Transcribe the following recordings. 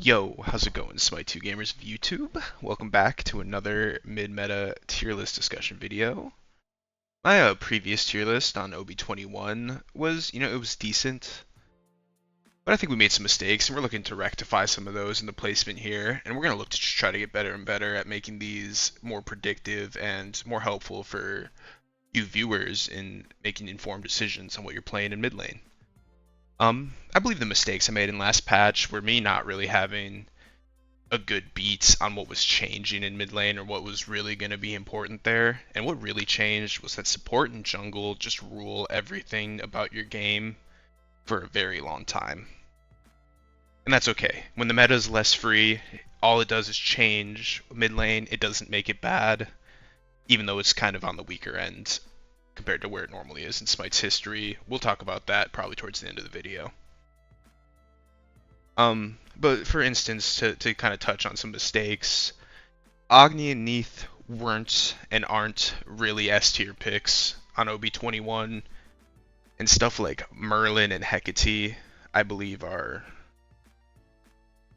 Yo, how's it going, SMITE2 gamers of YouTube? Welcome back to another mid-meta tier list discussion video. My previous tier list on OB21 was, it was decent, but I think we made some mistakes, and we're looking to rectify some of those in the placement here, and we're going to look to just try to get better and better at making these more predictive and more helpful for you viewers in making informed decisions on what you're playing in mid lane. I believe the mistakes I made in last patch were me not really having a good beat on what was changing in mid lane or what was really going to be important there. And what really changed was that support and jungle just rule everything about your game for a very long time. And that's okay. When the meta is less free, all it does is change mid lane. It doesn't make it bad, even though it's kind of on the weaker end compared to where it normally is in Smite's history. We'll talk about that probably towards the end of the video. But for instance, to kind of touch on some mistakes, Agni and Neith weren't and aren't really S tier picks on OB21, and stuff like Merlin and Hecate, I believe, are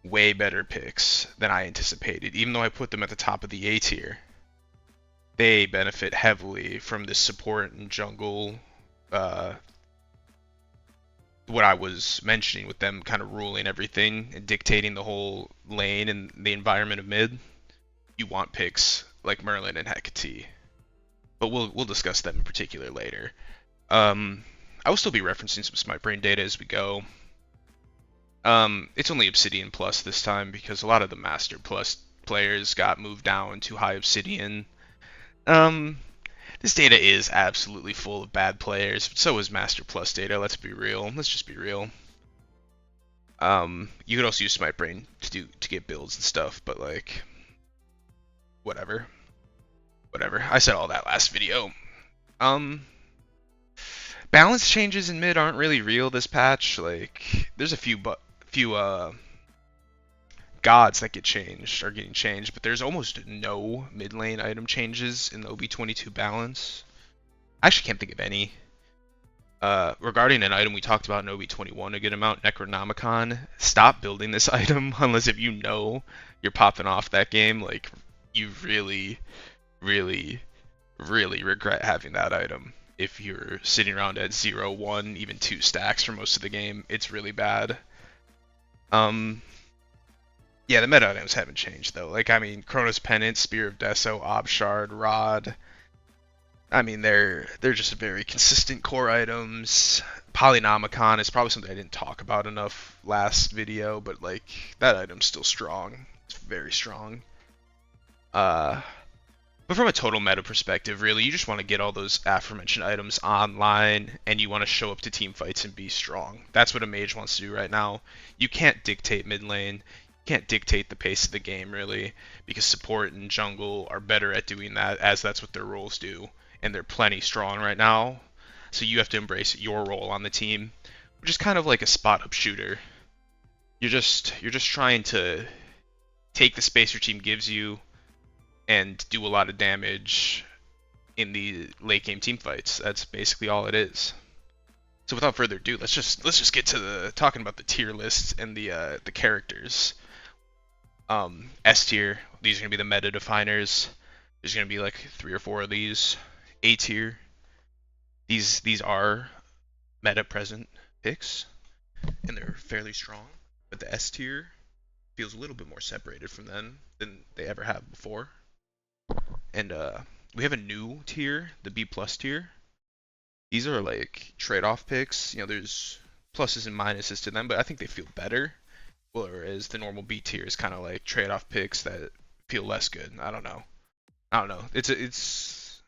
way better picks than I anticipated. Even though I put them at the top of the A tier, they benefit heavily from the support and jungle, what I was mentioning with them kind of ruling everything and dictating the whole lane and the environment of mid. You want picks like Merlin and Hecate, but we'll discuss them in particular later. I will still be referencing some Smite Brain data as we go. It's only Obsidian Plus this time because a lot of the Master Plus players got moved down to High Obsidian. This data is absolutely full of bad players, but so is Master Plus data, let's be real. Let's just be real. You could also use Smite Brain to get builds and stuff, but like, whatever. Whatever. I said all that last video. Balance changes in mid aren't really real this patch. Like, there's a few gods that get changed are getting changed, but there's almost no mid lane item changes in the OB22 balance. I actually can't think of any. Regarding an item we talked about in OB21 a good amount, Necronomicon, stop building this item unless if you know you're popping off that game. Like, you really, really, really regret having that item. If you're sitting around at 0, 1, even 2 stacks for most of the game, it's really bad. Yeah, the meta items haven't changed though. Like, I mean, Chronos Pendant, Spear of Deso, Obshard, Rod. I mean, they're just very consistent core items. Polynomicon is probably something I didn't talk about enough last video, but like, that item's still strong. It's very strong. But from a total meta perspective, really, you just want to get all those aforementioned items online, and you want to show up to team fights and be strong. That's what a mage wants to do right now. You can't dictate mid lane. Can't dictate the pace of the game really, because support and jungle are better at doing that, as that's what their roles do, and they're plenty strong right now. So you have to embrace your role on the team, which is kind of like a spot up shooter. You're just trying to take the space your team gives you and do a lot of damage in the late game team fights. That's basically all it is. So without further ado, let's just get to talking about the tier lists and the characters. S tier, these are going to be the meta definers. There's going to be like 3 or 4 of these. A tier, these are meta present picks, and they're fairly strong. But the S tier feels a little bit more separated from them than they ever have before. And we have a new tier, the B plus tier. These are like trade-off picks. There's pluses and minuses to them, but I think they feel better. Whereas the normal B tier is kind of like trade-off picks that feel less good. I don't know. It's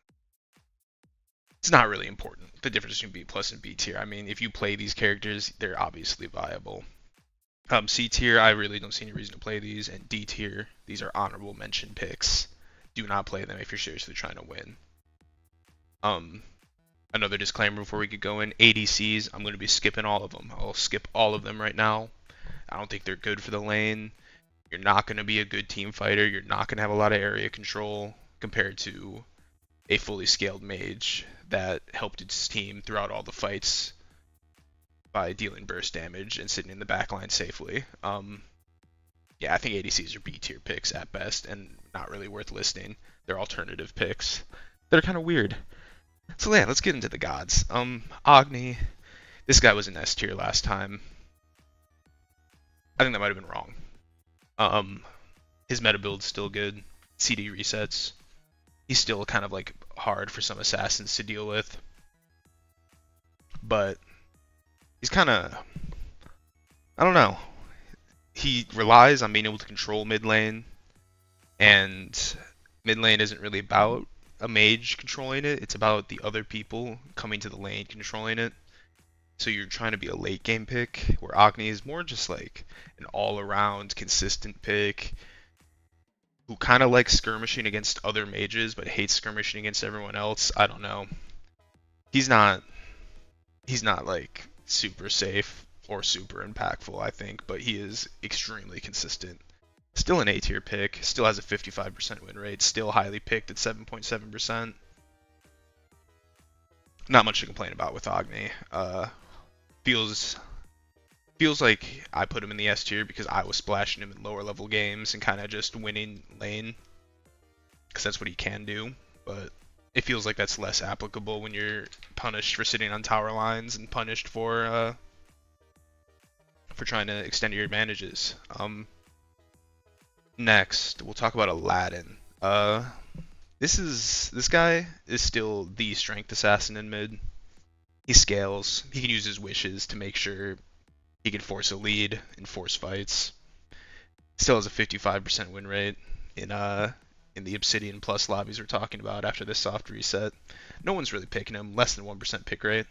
not really important, the difference between B plus and B tier. I mean, if you play these characters, they're obviously viable. C tier, I really don't see any reason to play these. And D tier, these are honorable mention picks. Do not play them if you're seriously trying to win. Another disclaimer before we get going, ADCs, I'm going to be skipping all of them. I'll skip all of them right now. I don't think they're good for the lane. You're not going to be a good team fighter. You're not going to have a lot of area control compared to a fully scaled mage that helped its team throughout all the fights by dealing burst damage and sitting in the backline safely. Yeah, I think ADCs are B tier picks at best and not really worth listing. They're alternative picks. They're kind of weird. So yeah, let's get into the gods. Agni. This guy was in S tier last time. I think that might have been wrong. His meta build's still good. CD resets. He's still kind of like hard for some assassins to deal with. But he's kind of, I don't know. He relies on being able to control mid lane, and mid lane isn't really about a mage controlling it. It's about the other people coming to the lane controlling it. So you're trying to be a late game pick, where Agni is more just like an all-around consistent pick who kind of likes skirmishing against other mages but hates skirmishing against everyone else. I don't know. He's not like super safe or super impactful, I think, but he is extremely consistent. Still an A tier pick, still has a 55% win rate, still highly picked at 7.7%. Not much to complain about with Agni. Feels like I put him in the S tier because I was splashing him in lower level games and kind of just winning lane, because that's what he can do. But it feels like that's less applicable when you're punished for sitting on tower lines and punished for trying to extend your advantages. Next, we'll talk about Aladdin. This guy is still the strength assassin in mid. He scales. He can use his wishes to make sure he can force a lead in force fights. Still has a 55% win rate in the Obsidian Plus lobbies we're talking about after this soft reset. No one's really picking him. Less than 1% pick rate.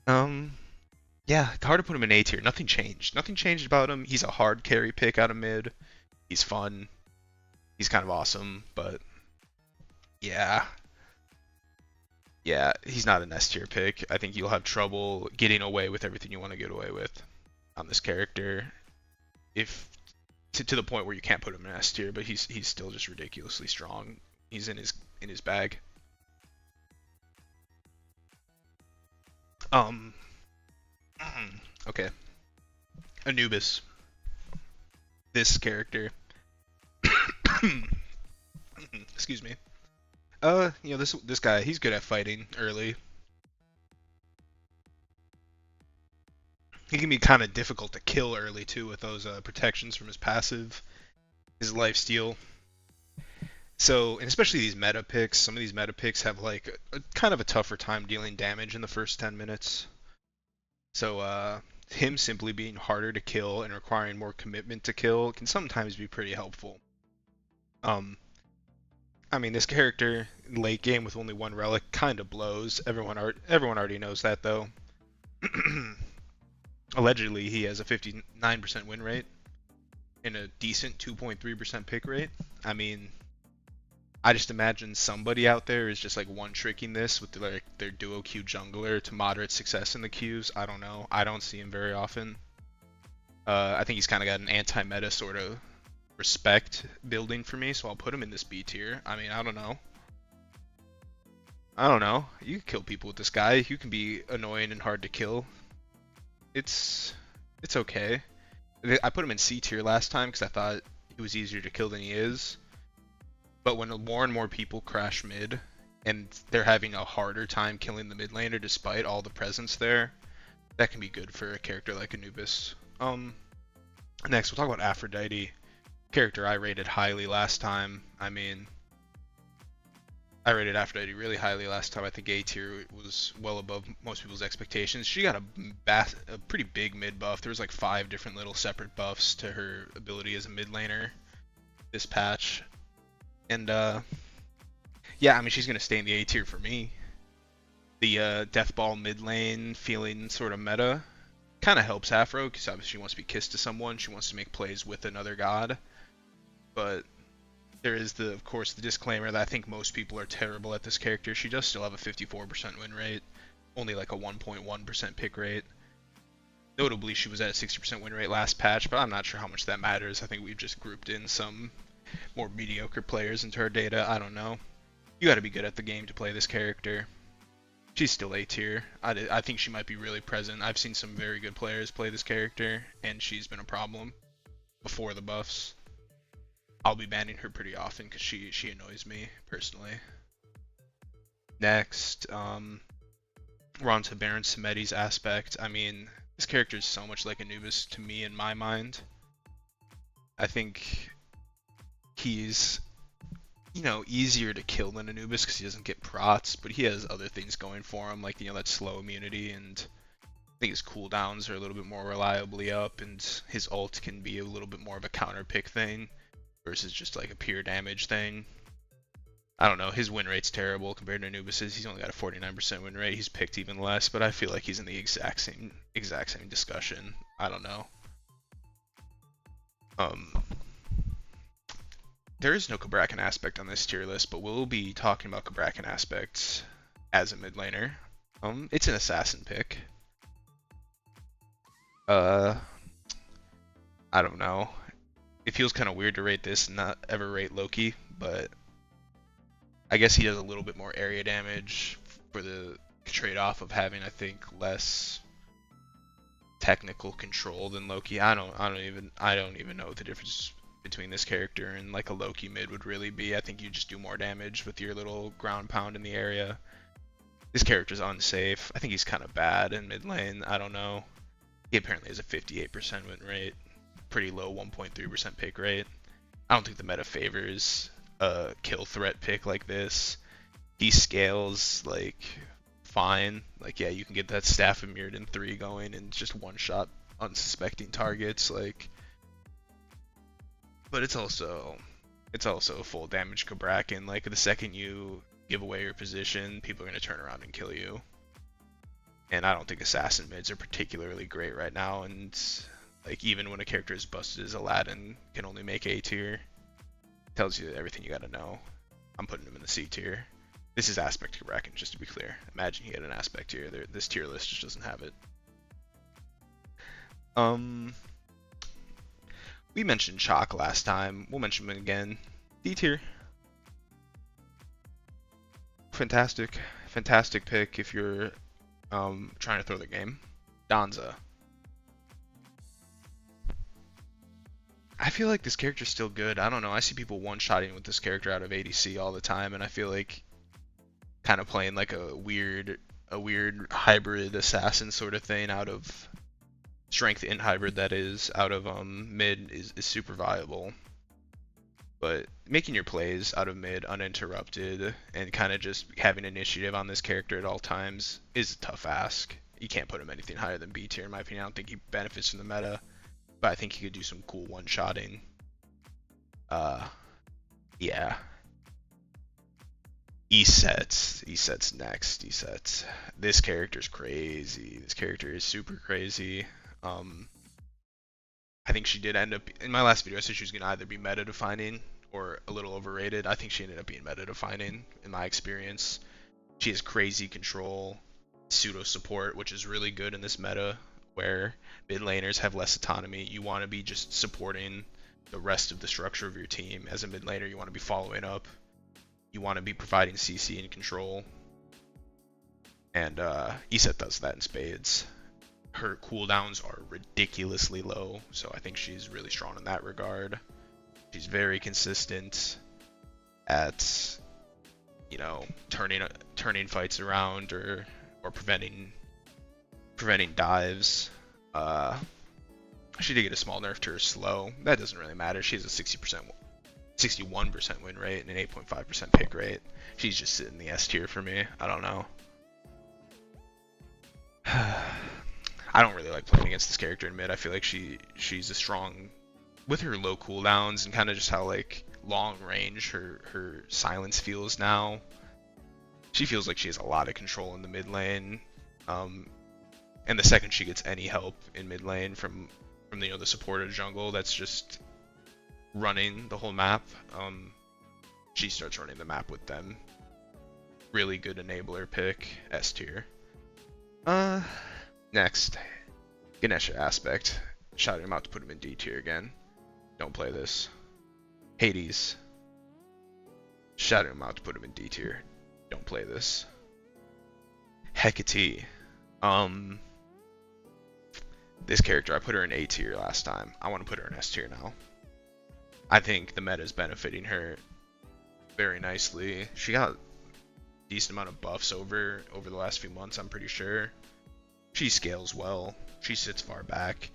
Yeah, hard to put him in A tier. Nothing changed. Nothing changed about him. He's a hard carry pick out of mid. He's fun. He's kind of awesome, but yeah. Yeah, he's not an S tier pick. I think you'll have trouble getting away with everything you want to get away with on this character. If to the point where you can't put him in S tier, but he's still just ridiculously strong. He's in his bag. Okay. Anubis. This character. Excuse me. This guy, he's good at fighting early. He can be kind of difficult to kill early too with those protections from his passive, his lifesteal. So, and especially these meta picks, some of these meta picks have like a kind of a tougher time dealing damage in the first 10 minutes. So, him simply being harder to kill and requiring more commitment to kill can sometimes be pretty helpful. I mean, this character late game with only one relic kind of blows. Everyone already knows that though. Allegedly, he has a 59% win rate and a decent 2.3% pick rate. I mean, I just imagine somebody out there is just like one-tricking this with their duo Q jungler to moderate success in the queues. I don't know. I don't see him very often. I think he's kind of got an anti-meta sort of respect building for me, so I'll put him in this B tier. I mean, I don't know. You can kill people with this guy. You can be annoying and hard to kill. It's okay. I put him in C tier last time because I thought he was easier to kill than he is. But when more and more people crash mid, and they're having a harder time killing the mid laner despite all the presence there, that can be good for a character like Anubis. Next, we'll talk about Aphrodite. Character I rated highly last time. I mean, I rated Aphrodite really highly last time. I think A tier was well above most people's expectations. She got a pretty big mid buff. There was like 5 different little separate buffs to her ability as a mid laner this patch. And yeah, I mean, she's gonna stay in the A tier for me. The death ball mid lane feeling sort of meta kind of helps Afro because obviously she wants to be kissed to someone. She wants to make plays with another god. But there is of course the disclaimer that I think most people are terrible at this character. She does still have a 54% win rate, only like a 1.1% pick rate. Notably, she was at a 60% win rate last patch, but I'm not sure how much that matters. I think we've just grouped in some more mediocre players into her data. I don't know. You got to be good at the game to play this character. She's still A tier. I think she might be really present. I've seen some very good players play this character, and she's been a problem. before the buffs. I'll be banning her pretty often because she annoys me personally. Next, we're on to Baron Samedi's aspect. I mean, this character is so much like Anubis to me in my mind. I think he's, you know, easier to kill than Anubis because he doesn't get prots, but he has other things going for him, like, you know, that slow immunity, and I think his cooldowns are a little bit more reliably up, and his ult can be a little bit more of a counter pick thing versus just like a pure damage thing. I don't know, his win rate's terrible compared to Anubis's. He's only got a 49% win rate. He's picked even less, but I feel like he's in the exact same discussion. I don't know. There is no Cabrakan aspect on this tier list, but we'll be talking about Cabrakan aspects as a mid laner. It's an assassin pick. I don't know. It feels kind of weird to rate this and not ever rate Loki, but I guess he does a little bit more area damage for the trade-off of having, I think, less technical control than Loki. I don't even know what the difference between this character and like a Loki mid would really be. I think you just do more damage with your little ground pound in the area. This character's unsafe. I think he's kind of bad in mid lane. I don't know. He apparently has a 58% win rate, pretty low 1.3% pick rate. I don't think the meta favors a kill threat pick like this. He scales like fine. Like, yeah, you can get that staff of Mirrodin 3 going and just one shot unsuspecting targets, like, but it's also a full damage Cabrakan. Like, the second you give away your position, people are going to turn around and kill you. And I don't think assassin mids are particularly great right now, and like, even when a character is busted as Aladdin can only make A tier, tells you everything you gotta know. I'm putting him in the C tier. This is aspect Cabrakan, just to be clear. Imagine he had an aspect tier. This tier list just doesn't have it. We mentioned Chalk last time. We'll mention him again. D tier. Fantastic pick if you're trying to throw the game. Danza. I feel like this character's still good. I don't know. I see people one-shotting with this character out of ADC all the time, and I feel like kind of playing like a weird hybrid assassin sort of thing out of strength in hybrid, that is, out of mid is super viable. But making your plays out of mid uninterrupted and kind of just having initiative on this character at all times is a tough ask. You can't put him anything higher than B tier in my opinion. I don't think he benefits from the meta, but I think he could do some cool one-shotting. Yeah. Eset's next. Eset. This character's crazy. This character is super crazy. I think she did end up, in my last video I said she was going to either be meta defining or a little overrated. I think she ended up being meta defining in my experience. She has crazy control, pseudo support, which is really good in this meta where mid laners have less autonomy. You want to be just supporting the rest of the structure of your team. As a mid laner, you want to be following up. You want to be providing CC and control. And Eset does that in spades. Her cooldowns are ridiculously low, so I think she's really strong in that regard. She's very consistent at, you know, turning fights around or preventing dives. She did get a small nerf to her slow. That doesn't really matter. She has a 61% win rate and an 8.5% pick rate. She's just sitting in the S tier for me. I don't know. I don't really like playing against this character in mid. I feel like she's a strong, with her low cooldowns and kind of just how like long range her silence feels now. She feels like she has a lot of control in the mid lane. And the second she gets any help in mid lane from you know, the supported jungle that's just running the whole map, she starts running the map with them. Really good enabler pick, S tier. Next, Ganesha aspect. Shouting him out to put him in D tier again. Don't play this. Hades. Shouting him out to put him in D tier. Don't play this. Hecate. This character, I put her in A tier last time. I want to put her in S tier now. I think the meta is benefiting her very nicely. She got a decent amount of buffs over the last few months, I'm pretty sure. She scales well. She sits far back.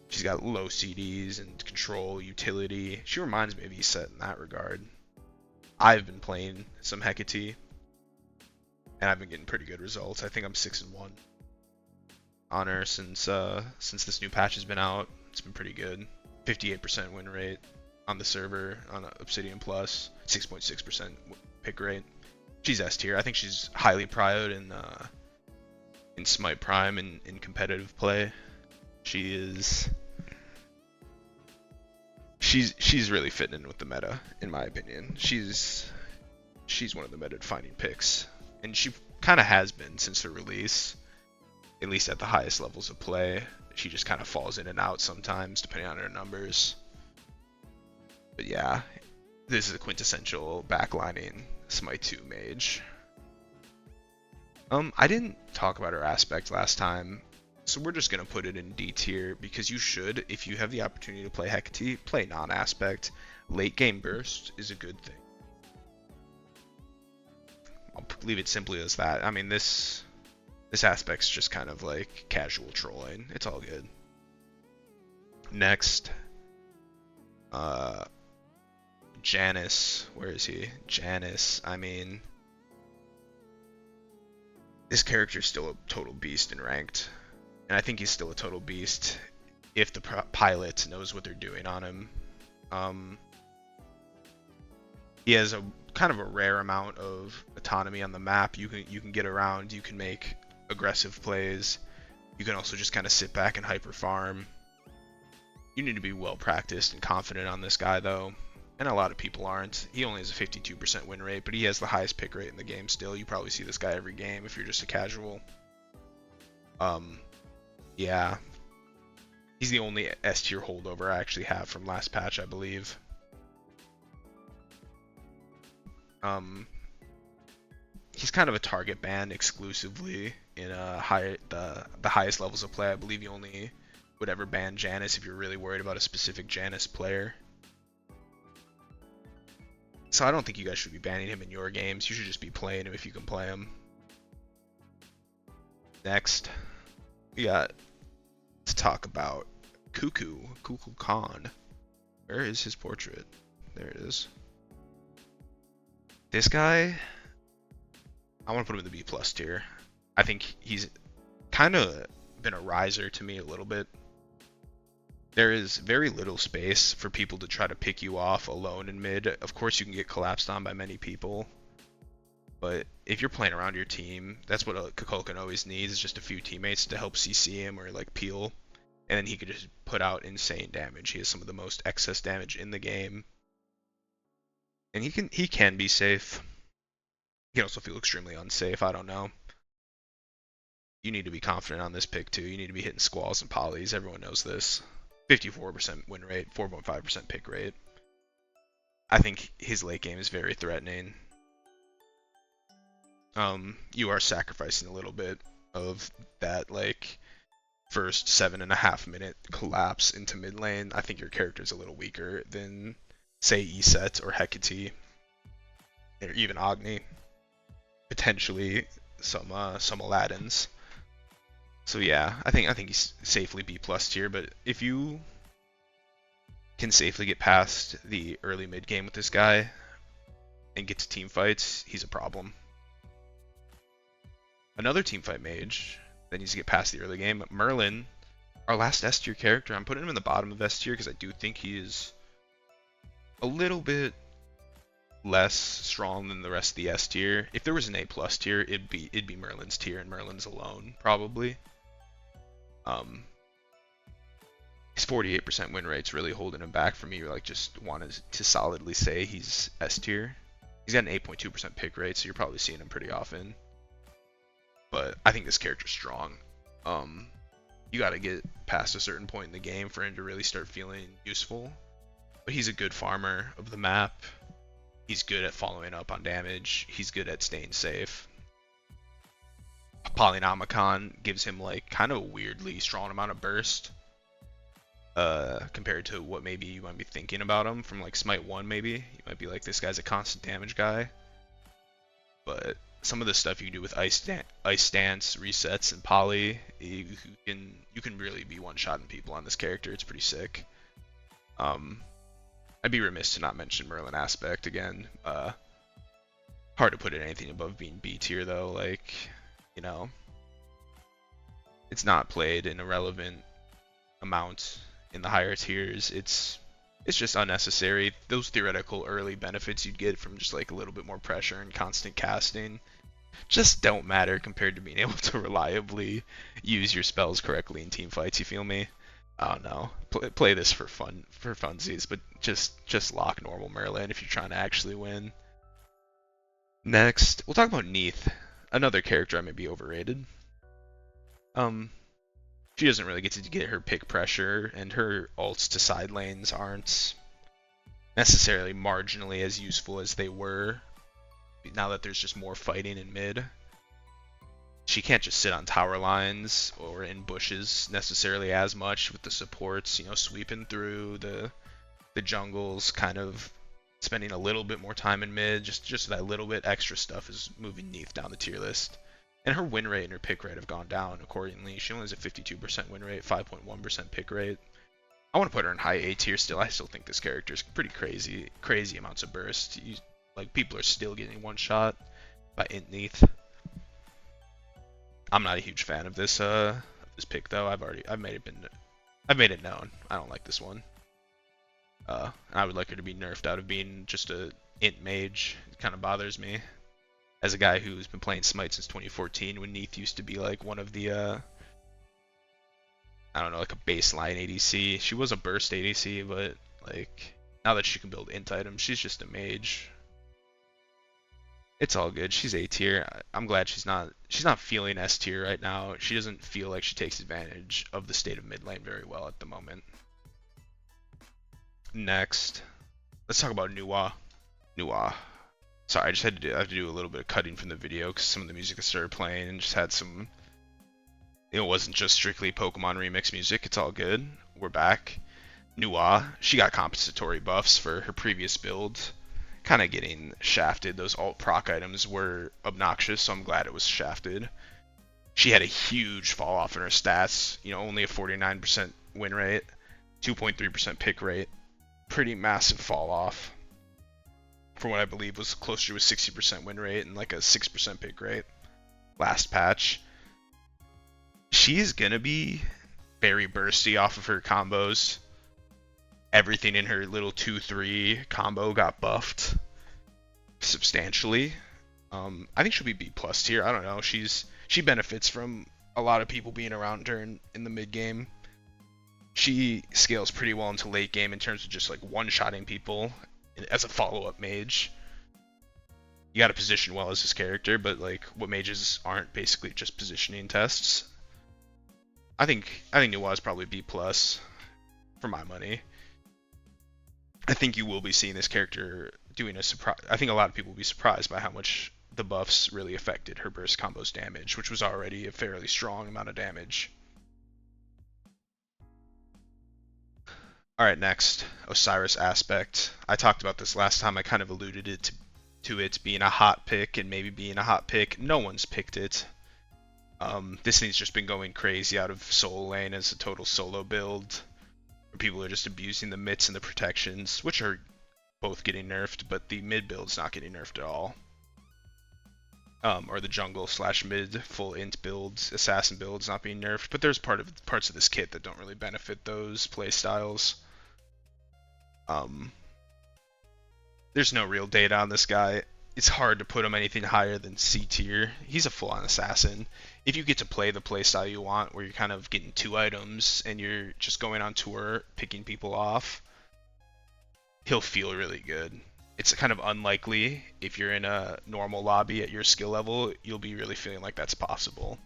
She's got low CDs and control, utility. She reminds me of Eset in that regard. I've been playing some Hecate, and I've been getting pretty good results. I think I'm 6-1 on her since this new patch has been out. It's been pretty good. 58% win rate on the server on Obsidian Plus, 6.6% pick rate. She's S tier. I think she's highly prioed in Smite Prime and in competitive play. She's really fitting in with the meta, in my opinion. She's one of the meta defining picks, and she kind of has been since her release, at least at the highest levels of play. She just kind of falls in and out sometimes depending on her numbers. But yeah, this is a quintessential backlining Smite 2 mage. I didn't talk about her aspect last time, so we're just gonna put it in D tier because you should, if you have the opportunity to play Hecate, play non-aspect. Late game burst is a good thing. I'll leave it simply as that. I mean, this aspect's just kind of like casual trolling. It's all good. Next, Janus. Where is he? Janus. I mean, this character's still a total beast in ranked, and I think he's still a total beast if the pilot knows what they're doing on him. He has a kind of a rare amount of autonomy on the map. You can get around. You can make aggressive plays. You can also just kind of sit back and hyper farm. You need to be well practiced and confident on this guy though, and a lot of people aren't. He only has a 52% win rate, but he has the highest pick rate in the game still. You probably see this guy every game if you're just a casual. Yeah. He's the only S tier holdover I actually have from last patch, I believe. He's kind of a target ban exclusively in the highest levels of play. I believe you only would ever ban Janus if you're really worried about a specific Janus player. So I don't think you guys should be banning him in your games. You should just be playing him if you can play him. Next, we got to talk about Kukulkan. Where is his portrait? There it is. This guy, I want to put him in the B+ tier. I think he's kind of been a riser to me a little bit. There is very little space for people to try to pick you off alone in mid. Of course, you can get collapsed on by many people, but if you're playing around your team, that's what a Kukulkan always needs, is just a few teammates to help CC him or like peel, and then he could just put out insane damage. He has some of the most excess damage in the game, and he can be safe. He can also feel extremely unsafe. I don't know. You need to be confident on this pick too. You need to be hitting squalls and polys. Everyone knows this. 54% win rate, 4.5% pick rate. I think his late game is very threatening. You are sacrificing a little bit of that like first 7.5 minute collapse into mid lane. I think your character is a little weaker than say Eset or Hecate, or even Agni. Potentially some Aladdins. So yeah, I think he's safely B+ tier, but if you can safely get past the early mid game with this guy and get to team fights, he's a problem. Another team fight mage that needs to get past the early game, Merlin, our last S tier character. I'm putting him in the bottom of S tier because I do think he is a little bit less strong than the rest of the S tier. If there was an A+ tier, it'd be Merlin's tier, and Merlin's alone probably. His 48% win rate's really holding him back for me. Like, just wanted to solidly say he's S tier. He's got an 8.2% pick rate, so you're probably seeing him pretty often. But I think this character's strong. You got to get past a certain point in the game for him to really start feeling useful. But he's a good farmer of the map. He's good at following up on damage. He's good at staying safe. Polynomicon gives him like kind of a weirdly strong amount of burst. Compared to what maybe you might be thinking about him from like Smite 1 maybe. You might be like, this guy's a constant damage guy. But some of the stuff you do with Ice Dance, resets, and Poly, you can really be one-shotting people on this character. It's pretty sick. I'd be remiss to not mention Merlin aspect again. Hard to put in anything above being B tier though, like, you know, it's not played in a relevant amount in the higher tiers. It's just unnecessary. Those theoretical early benefits you'd get from just like a little bit more pressure and constant casting just don't matter compared to being able to reliably use your spells correctly in team fights. You feel me? I don't know. Play this for fun, for funsies, but just lock normal Merlin if you're trying to actually win. Next, we'll talk about Neith, another character I may be overrated. She doesn't really get to get her pick pressure, and her ults to side lanes aren't necessarily marginally as useful as they were now that there's just more fighting in mid. She can't just sit on tower lines or in bushes necessarily as much with the supports, you know, sweeping through the jungles, kind of spending a little bit more time in mid. Just that little bit extra stuff is moving Neith down the tier list. And her win rate and her pick rate have gone down accordingly. She only has a 52% win rate, 5.1% pick rate. I want to put her in high A tier still. I still think this character is pretty crazy amounts of burst. Like, people are still getting one shot by Int Neith. I'm not a huge fan of this pick though. I've made it known. I don't like this one. I would like her to be nerfed out of being just a Int mage. It kind of bothers me. As a guy who's been playing Smite since 2014, when Neith used to be like one of the, I don't know, like a baseline ADC. She was a burst ADC, but like now that she can build int items, she's just a mage. It's all good. She's A tier. I'm glad she's not feeling S tier right now. She doesn't feel like she takes advantage of the state of mid lane very well at the moment. Next, let's talk about Nuwa. Sorry, I have to do a little bit of cutting from the video because some of the music that started playing and just had some. It wasn't just strictly Pokemon remix music. It's all good. We're back. Nuwa, she got compensatory buffs for her previous build. Kind of getting shafted. Those alt proc items were obnoxious, so I'm glad it was shafted. She had a huge fall off in her stats. You know, only a 49% win rate, 2.3% pick rate. Pretty massive fall off. For what I believe was closer to a 60% win rate and like a 6% pick rate last patch. She's gonna be very bursty off of her combos. Everything in her little 2-3 combo got buffed substantially. I think she'll be B+ tier. I don't know. She benefits from a lot of people being around her in the mid game. She scales pretty well into late game in terms of just like one-shotting people as a follow-up mage. You gotta position well as this character, but like what mages aren't basically just positioning tests. I think Nuwa is probably B+ for my money. I think you will be seeing this character doing a surprise. I think a lot of people will be surprised by how much the buffs really affected her burst combo's damage, which was already a fairly strong amount of damage. Alright, next, Osiris aspect. I talked about this last time. I kind of alluded to it being a hot pick and maybe being a hot pick. No one's picked it. This thing's just been going crazy out of Soul Lane as a total solo build. People are just abusing the mitts and the protections, which are both getting nerfed, but the mid build's not getting nerfed at all. Or the jungle / mid full int builds, assassin builds not being nerfed, but there's parts of this kit that don't really benefit those playstyles. There's no real data on this guy. It's hard to put him anything higher than C tier. He's a full-on assassin. If you get to play the playstyle you want, where you're kind of getting 2 items and you're just going on tour, picking people off, he'll feel really good. It's kind of unlikely if you're in a normal lobby at your skill level, you'll be really feeling like that's possible.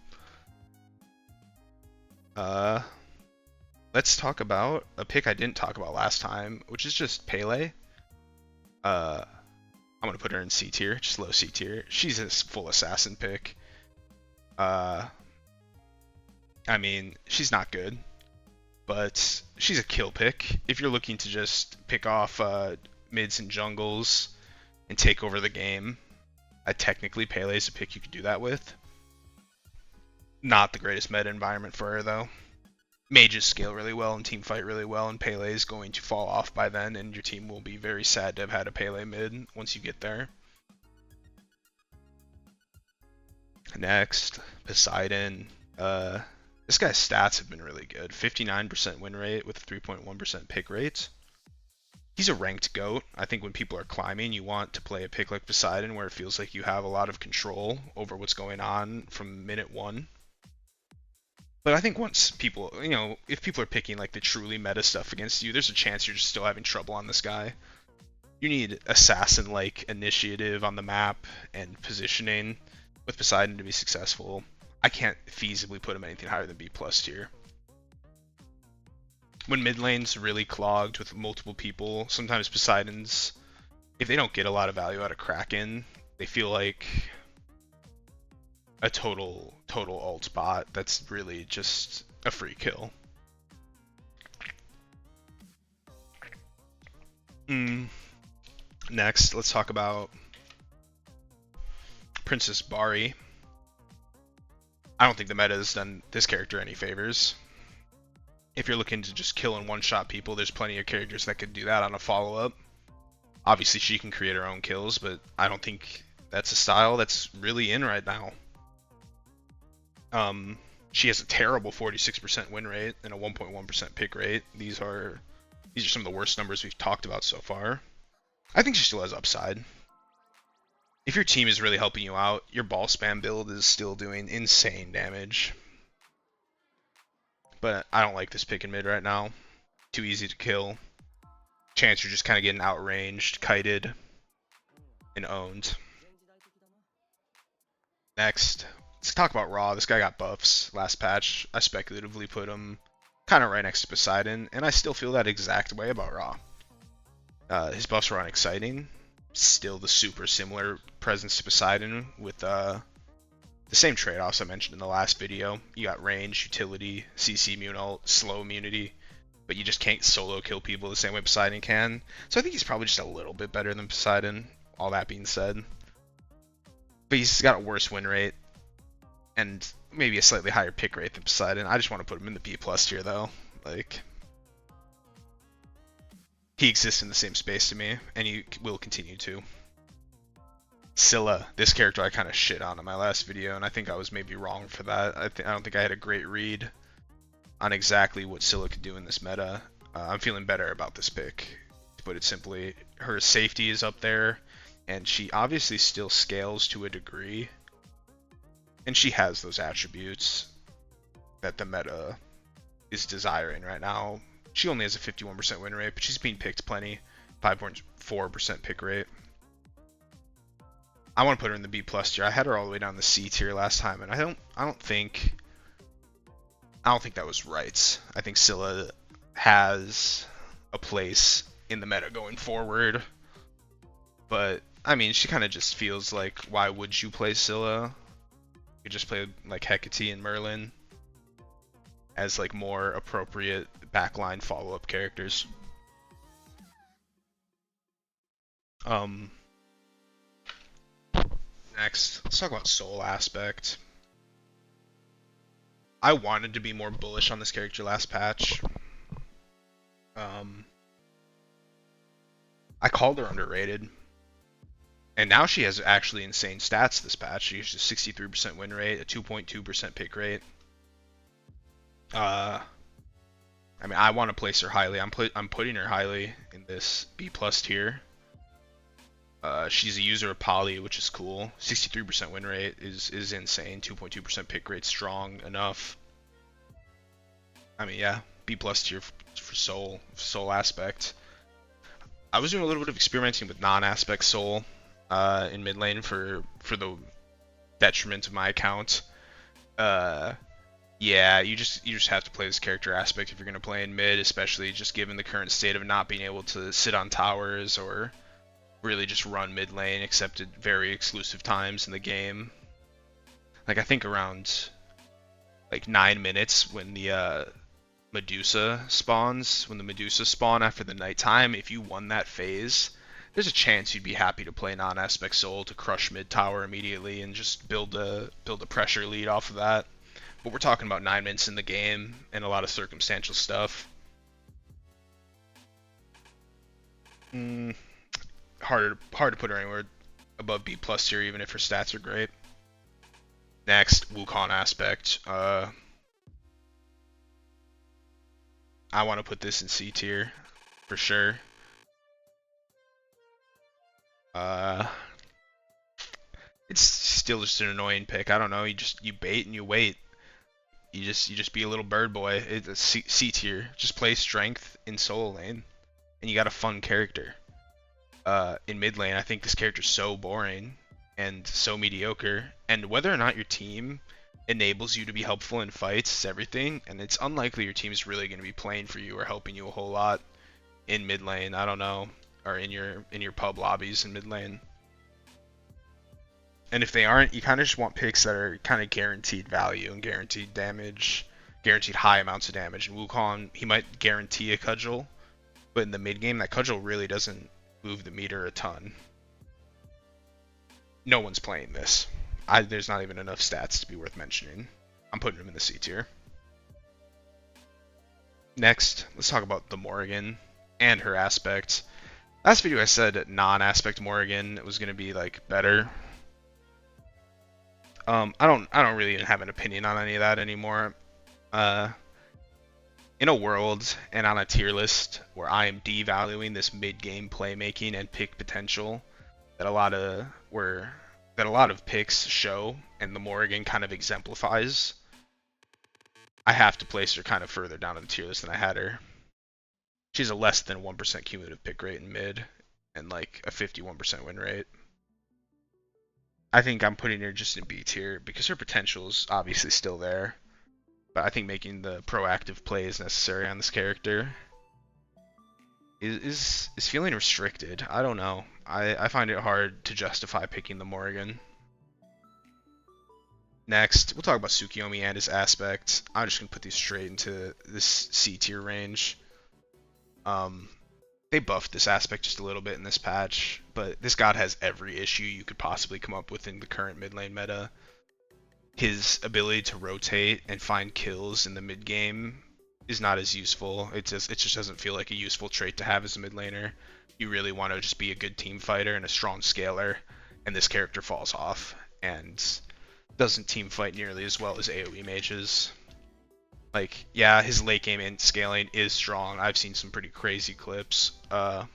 Let's talk about a pick I didn't talk about last time, which is just Pele. I'm going to put her in C tier, just low C tier. She's a full assassin pick. Uh, I mean, she's not good, but she's a kill pick. If you're looking to just pick off mids and jungles and take over the game, technically Pele's a pick you could do that with. Not the greatest meta environment for her, though. Mages scale really well and team fight really well, and Pele is going to fall off by then, and your team will be very sad to have had a Pele mid once you get there. Next, Poseidon. This guy's stats have been really good. 59% win rate with a 3.1% pick rate. He's a ranked GOAT. I think when people are climbing, you want to play a pick like Poseidon where it feels like you have a lot of control over what's going on from minute one. But I think once people, if people are picking like the truly meta stuff against you, there's a chance you're just still having trouble on this guy. You need assassin-like initiative on the map and positioning with Poseidon to be successful. I can't feasibly put him anything higher than B+ tier. When mid lane's really clogged with multiple people, sometimes Poseidon's, if they don't get a lot of value out of Kraken, they feel like a total ult bot that's really just a free kill. Next, let's talk about Princess Bari. I don't think the meta has done this character any favors. If you're looking to just kill and one-shot people, there's plenty of characters that could do that on a follow-up. Obviously, she can create her own kills, but I don't think that's a style that's really in right now. She has a terrible 46% win rate and a 1.1% pick rate. These are some of the worst numbers we've talked about so far. I think she still has upside. If your team is really helping you out, your ball spam build is still doing insane damage. But I don't like this pick in mid right now. Too easy to kill. Chance you're just kind of getting outranged, kited, and owned. Next, let's talk about Raw. This guy got buffs last patch. I speculatively put him kind of right next to Poseidon, and I still feel that exact way about Raw. His buffs were unexciting. Still the super similar presence to Poseidon with the same trade-offs I mentioned in the last video. You got range, utility, CC immune ult, slow immunity, but you just can't solo kill people the same way Poseidon can. So I think he's probably just a little bit better than Poseidon, all that being said. But he's got a worse win rate and maybe a slightly higher pick rate than Poseidon. I just want to put him in the B+ tier though. Like, he exists in the same space to me, and he will continue to. Scylla, this character I kind of shit on in my last video, and I think I was maybe wrong for that. I don't think I had a great read on exactly what Scylla could do in this meta. I'm feeling better about this pick, to put it simply. Her safety is up there, and she obviously still scales to a degree, and she has those attributes that the meta is desiring right now. She only has a 51% win rate, but she's being picked plenty. 5.4% pick rate. I want to put her in the B+ tier. I had her all the way down the C tier last time, and I don't think that was right. I think Scylla has a place in the meta going forward, but I mean, she kind of just feels like, why would you play Scylla? You could just play like Hecate and Merlin as like more appropriate backline follow-up characters. Next, let's talk about soul aspect. I wanted to be more bullish on this character last patch. I called her underrated, and now she has actually insane stats this patch. She has a 63% win rate, a 2.2% pick rate. I mean, I want to place her highly. I'm putting her highly in this B+ tier. She's a user of Poly, which is cool. 63% win rate is insane. 2.2% pick rate, strong enough. I mean, yeah, B+ tier for soul aspect. I was doing a little bit of experimenting with non-aspect soul in mid lane for the detriment of my account. Yeah, you just have to play this character aspect if you're gonna play in mid, especially just given the current state of not being able to sit on towers or really just run mid lane except at very exclusive times in the game. Like I think around like 9 minutes when the Medusa spawns, when the Medusa spawn after the nighttime, if you won that phase, there's a chance you'd be happy to play non-aspect soul to crush mid tower immediately and just build a pressure lead off of that. But we're talking about 9 minutes in the game and a lot of circumstantial stuff. Hard to put her anywhere above B plus here, even if her stats are great. Next, Wukong aspect. I want to put this in C tier for sure. It's still just an annoying pick. I don't know. You bait and you wait. You just be a little bird boy. It's a C tier. Just play strength in solo lane, and you got a fun character. In mid lane, I think this character's so boring and so mediocre. And whether or not your team enables you to be helpful in fights is everything. And it's unlikely your team's really going to be playing for you or helping you a whole lot in mid lane. I don't know, or in your pub lobbies in mid lane. And if they aren't, you kind of just want picks that are kind of guaranteed value and guaranteed damage, guaranteed high amounts of damage. And Wukong, he might guarantee a cudgel, but in the mid game, that cudgel really doesn't move the meter a ton. No one's playing this. There's not even enough stats to be worth mentioning. I'm putting him in the C tier. Next, let's talk about the Morrigan and her aspect. Last video I said non-aspect Morrigan was going to be like better. I don't really even have an opinion on any of that anymore. In a world and on a tier list where I am devaluing this mid-game playmaking and pick potential that a lot of picks show, and the Morrigan kind of exemplifies, I have to place her kind of further down on the tier list than I had her. She's a less than 1% cumulative pick rate in mid, and like a 51% win rate. I think I'm putting her just in B tier because her potential is obviously still there. But I think making the proactive plays necessary on this character is feeling restricted. I don't know. I find it hard to justify picking the Morrigan. Next, we'll talk about Tsukuyomi and his aspect. I'm just going to put these straight into this C tier range. They buffed this aspect just a little bit in this patch, but this god has every issue you could possibly come up with in the current mid lane meta. His ability to rotate and find kills in the mid game is not as useful. It just doesn't feel like a useful trait to have as a mid laner. You really want to just be a good team fighter and a strong scaler, and this character falls off and doesn't team fight nearly as well as AoE mages. Like, yeah, his late game and scaling is strong. I've seen some pretty crazy clips. And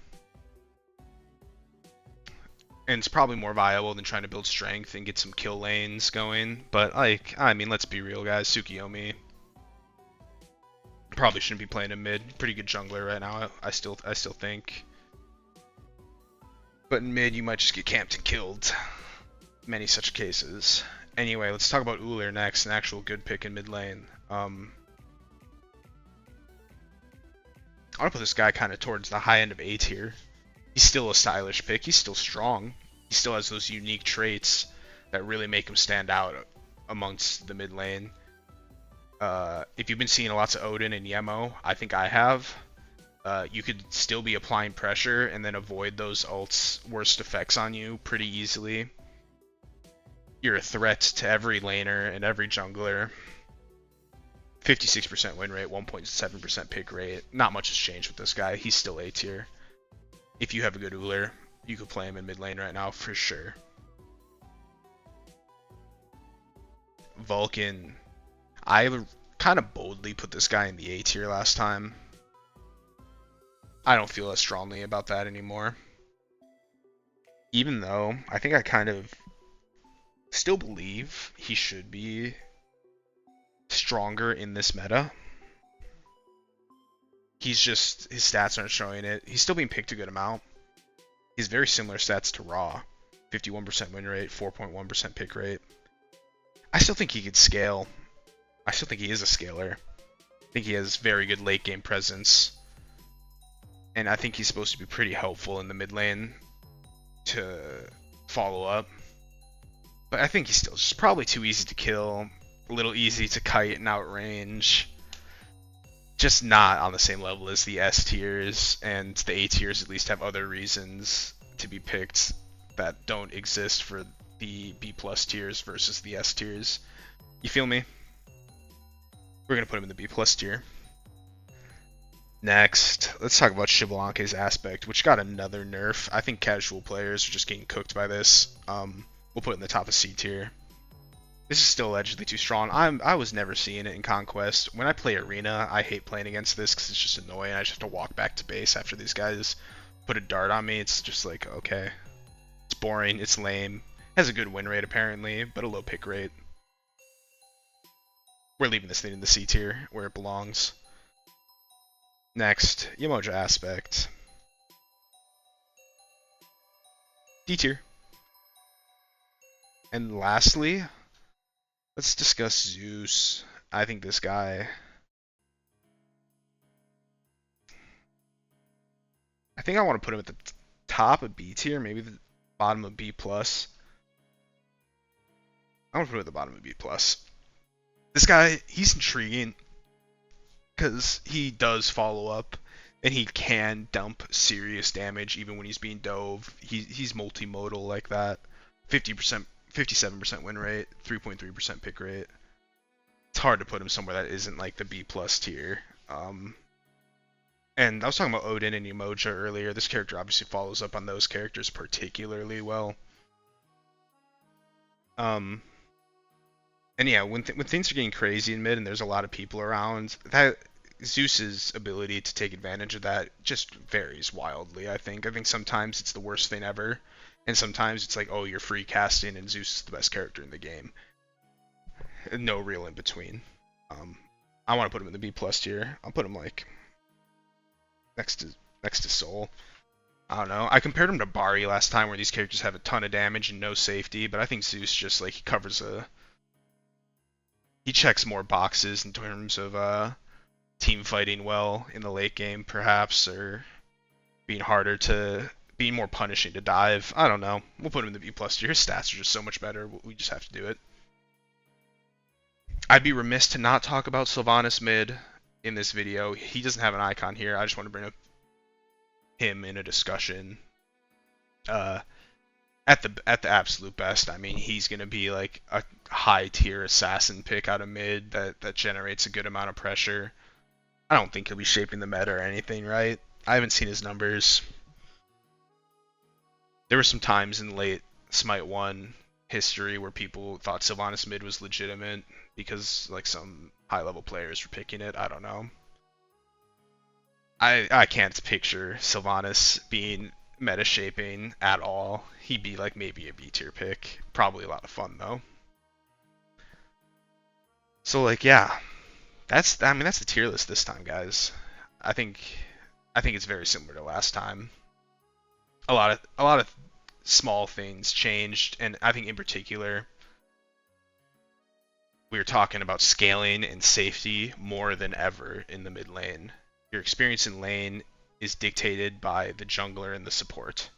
it's probably more viable than trying to build strength and get some kill lanes going. But, like, I mean, let's be real, guys. Tsukuyomi probably shouldn't be playing in mid. Pretty good jungler right now, I still think. But in mid, you might just get camped and killed. Many such cases. Anyway, let's talk about Ullr next, an actual good pick in mid lane. I want to put this guy kind of towards the high end of A tier. He's still a stylish pick. He's still strong. He still has those unique traits that really make him stand out amongst the mid lane. If you've been seeing lots of Odin and Yemo, I think I have, you could still be applying pressure and then avoid those ults' worst effects on you pretty easily. You're a threat to every laner and every jungler. 56% win rate, 1.7% pick rate. Not much has changed with this guy. He's still A tier. If you have a good Ullr, you could play him in mid lane right now for sure. Vulcan. I kind of boldly put this guy in the A tier last time. I don't feel as strongly about that anymore. Even though I think I kind of still believe he should be stronger in this meta. His stats aren't showing it. He's still being picked a good amount. He's very similar stats to Raw. 51% win rate, 4.1% pick rate. I still think he could scale. I still think he is a scaler. I think he has very good late game presence. And I think he's supposed to be pretty helpful in the mid lane to follow up. But I think he's still just probably too easy to kill, a little easy to kite and outrange. Just not on the same level as the S tiers, and the A tiers at least have other reasons to be picked that don't exist for the B plus tiers versus the S tiers. You feel me? We're gonna put him in the B plus tier. Next, let's talk about Xbalanque's aspect, which got another nerf. I think casual players are just getting cooked by this. We'll put it in the top of C tier. This is still allegedly too strong. I was never seeing it in Conquest. When I play Arena, I hate playing against this because it's just annoying. I just have to walk back to base after these guys put a dart on me. It's just like, okay. It's boring. It's lame. Has a good win rate apparently, but a low pick rate. We're leaving this thing in the C tier where it belongs. Next, Yamoja aspect. D tier. And lastly, let's discuss Zeus. I think this guy... I think I want to put him at the top of B tier, maybe the bottom of B+. I want to put him at the bottom of B+. This guy, he's intriguing because he does follow up and he can dump serious damage even when he's being dove. He's multimodal like that. 50%, 57% win rate, 3.3% pick rate. It's hard to put him somewhere that isn't like the B+ tier. And I was talking about Odin and Yamoja earlier. This character obviously follows up on those characters particularly well. And yeah, when things are getting crazy in mid and there's a lot of people around, that Zeus's ability to take advantage of that just varies wildly, I think. I think sometimes it's the worst thing ever, and sometimes it's like, oh, you're free casting and Zeus is the best character in the game. No real in between. I want to put him in the B+ tier. I'll put him like next to Soul. I don't know. I compared him to Bari last time where these characters have a ton of damage and no safety, but I think Zeus just like he checks more boxes in terms of team fighting well in the late game, perhaps, or being more punishing to dive. I don't know. We'll put him in the B+ tier. His stats are just so much better. We just have to do it. I'd be remiss to not talk about Sylvanus mid in this video. He doesn't have an icon here. I just want to bring up him in a discussion. At the absolute best, I mean, he's going to be like a high tier assassin pick out of mid that generates a good amount of pressure. I don't think he'll be shaping the meta or anything, right? I haven't seen his numbers. There were some times in late SMITE 1 history where people thought Sylvanus mid was legitimate because like some high level players were picking it. I don't know. I can't picture Sylvanus being meta shaping at all. He'd be like maybe a B tier pick. Probably a lot of fun though. So like yeah, that's the tier list this time, guys. I think it's very similar to last time. A lot of small things changed, and I think in particular we were talking about scaling and safety more than ever in the mid lane. Your experience in lane is dictated by the jungler and the support.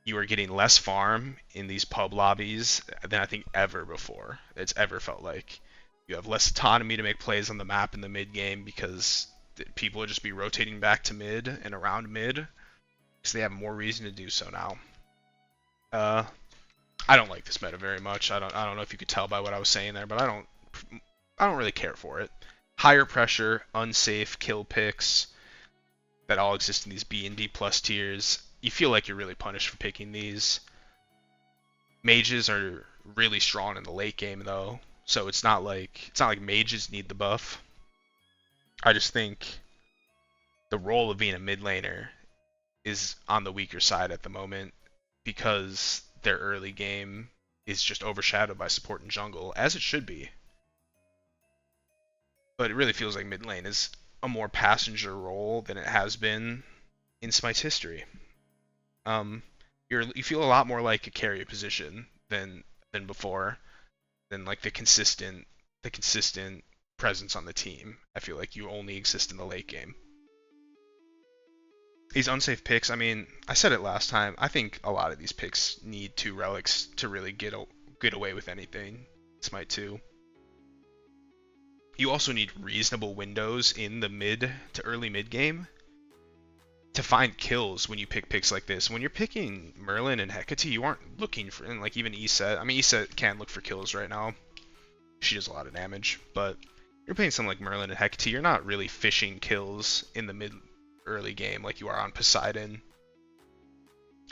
You are getting less farm in these pub lobbies than I think ever before. It's ever felt like. You have less autonomy to make plays on the map in the mid game because people will just be rotating back to mid and around mid because they have more reason to do so now. I don't like this meta very much. I don't know if you could tell by what I was saying there, but I don't really care for it. Higher pressure, unsafe kill picks that all exist in these B and D+ tiers. You feel like you're really punished for picking these. Mages are really strong in the late game though, so it's not like mages need the buff. I just think the role of being a mid laner is on the weaker side at the moment because their early game is just overshadowed by support and jungle, as it should be. But it really feels like mid lane is a more passenger role than it has been in Smite's history. You feel a lot more like a carry position than before, than like the consistent presence on the team. I feel like you only exist in the late game. These unsafe picks, I mean, I said it last time, I think a lot of these picks need 2 relics to really get away with anything. Smite 2. You also need reasonable windows in the mid to early mid game to find kills when you pick picks like this. When you're picking Merlin and Hecate, you aren't looking for, and like even Eset. I mean, Eset can look for kills right now. She does a lot of damage, but you're playing something like Merlin and Hecate, you're not really fishing kills in the mid early game like you are on Poseidon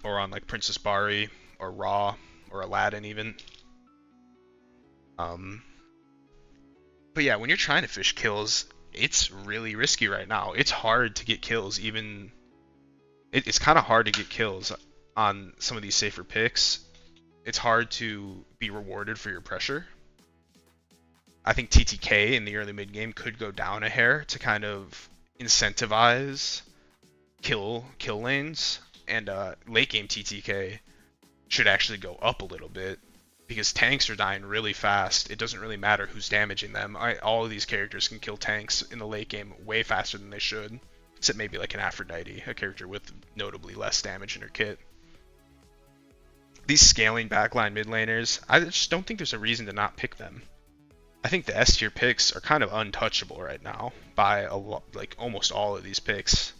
or on like Princess Bari or Ra or Aladdin even. But yeah, when you're trying to fish kills, it's really risky right now. It's hard to get kills, even it's kind of hard to get kills on some of these safer picks. It's hard to be rewarded for your pressure. I think TTK in the early mid game could go down a hair to kind of incentivize kill lanes, and late game TTK should actually go up a little bit because tanks are dying really fast. It doesn't really matter who's damaging them. All of these characters can kill tanks in the late game way faster than they should, except maybe like an Aphrodite, a character with notably less damage in her kit. These scaling backline mid laners, I just don't think there's a reason to not pick them. I think the S tier picks are kind of untouchable right now by like almost all of these picks.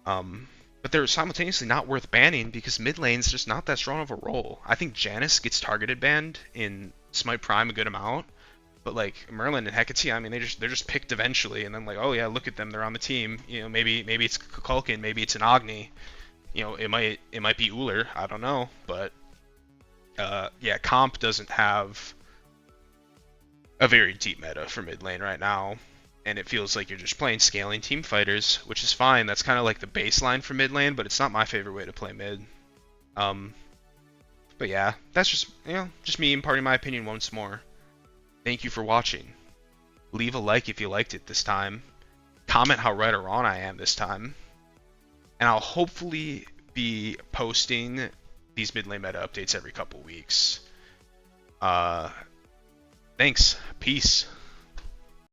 But they're simultaneously not worth banning because mid lane's just not that strong of a role. I think Janus gets targeted banned in Smite Prime a good amount, but like Merlin and Hecate, I mean they're just picked eventually, and then like, oh yeah, look at them, they're on the team. You know, maybe it's Kukulkan, maybe it's an Agni. You know, it might be Ullr, I don't know, but yeah, comp doesn't have a very deep meta for mid lane right now. And it feels like you're just playing scaling team fighters, which is fine. That's kind of like the baseline for mid lane, but it's not my favorite way to play mid. But yeah, that's just, you know, just me imparting my opinion once more. Thank you for watching. Leave a like if you liked it this time. Comment how right or wrong I am this time. And I'll hopefully be posting these mid lane meta updates every couple weeks. Thanks. Peace.